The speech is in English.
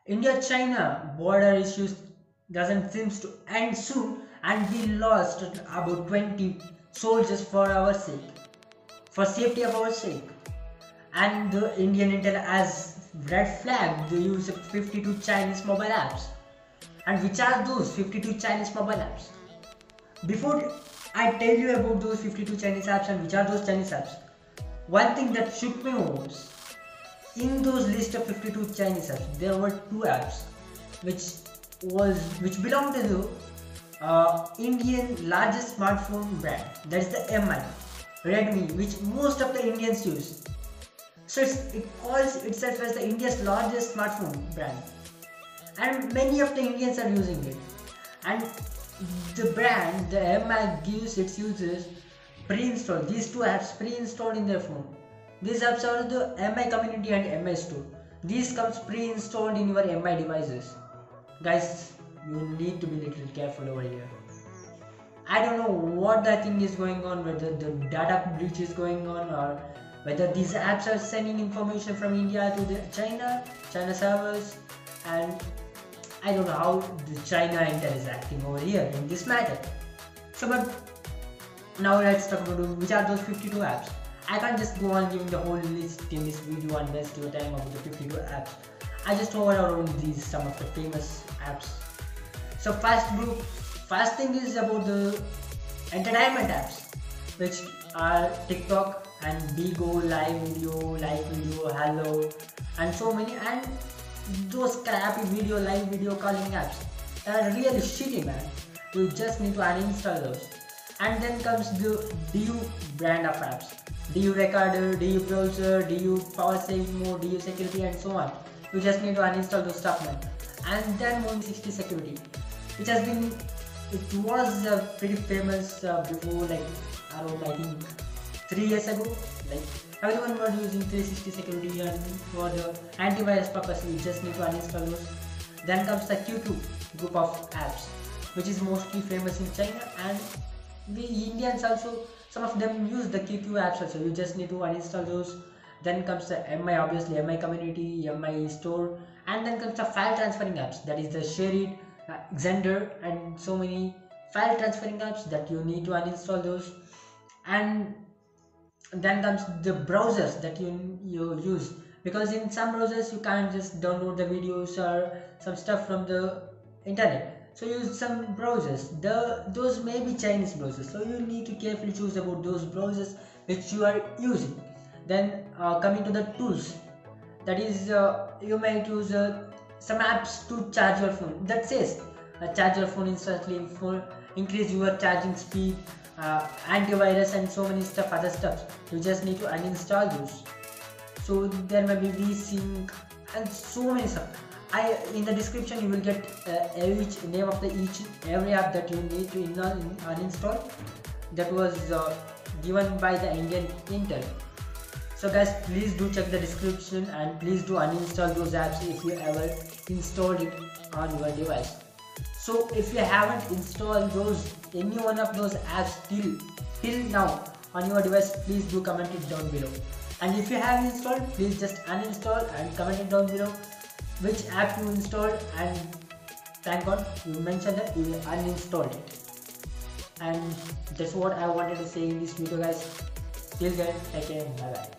India-China border issues doesn't seem to end soon, and we lost about 20 soldiers for our sake, for safety of our sake. And the Indian intel has red flagged the use of 52 Chinese mobile apps. And which are those 52 Chinese mobile apps? Before I tell you about those 52 Chinese apps and which are those Chinese apps, one thing that shook me was, in those list of 52 Chinese apps, there were 2 apps which belong to the Indian largest smartphone brand, that is the MI, Redmi, which most of the Indians use. So it calls itself as the India's largest smartphone brand, and many of the Indians are using it. And the brand, the MI, gives its users pre-installed these 2 apps pre-installed in their phone. These apps are the MI community and MI store. These comes pre-installed in your MI devices. Guys, you need to be little careful over here. I don't know what that thing is going on, whether the data breach is going on, or whether these apps are sending information from India to the China servers, and I don't know how the China intel is acting over here in this matter. So, but now let's talk about which are those 52 apps. I can't just go on giving the whole list in this video and waste your time about the 52 apps. I just overall these some of the famous apps. So first thing is about the entertainment apps, which are TikTok and Bigo, live video, Helo, and so many, and those crappy live video calling apps that are really shitty, man. You just need to uninstall those. And then comes the DU brand of apps. DU Recorder, DU Browser, DU Power Saving Mode, DU Security, and so on. You just need to uninstall those stuff, man. And then 360 Security, which has been, it was pretty famous before, like around I think 3 years ago. Like everyone was using 360 Security, and for the antivirus purpose, you just need to uninstall those. Then comes the Q2 group of apps, which is mostly famous in China, and we Indians also, some of them use the Q2 apps also. You just need to uninstall those. Then comes the MI, obviously MI community, MI store, and then comes the file transferring apps, that is the SHAREit, Xender, and so many file transferring apps that you need to uninstall those. And then comes the browsers that you use, because in some browsers you can't just download the videos or some stuff from the internet. So use some browsers. Those may be Chinese browsers, so you need to carefully choose about those browsers which you are using. Then coming to the tools, that is you might use some apps to charge your phone, that says charge your phone instantly, increase your charging speed, antivirus, and so many stuff, other stuff. You just need to uninstall those. So there may be VSync and so many stuff. In the description you will get each name of every app that you need to uninstall. That was given by the Indian Intel. So guys, please do check the description, and please do uninstall those apps if you ever installed it on your device. So if you haven't installed any one of those apps till now on your device, please do comment it down below. And if you have installed, please just uninstall and comment it down below which app you installed, and thank God you mentioned that you uninstalled it. And that's what I wanted to say in this video, guys. Till then, take care, bye bye.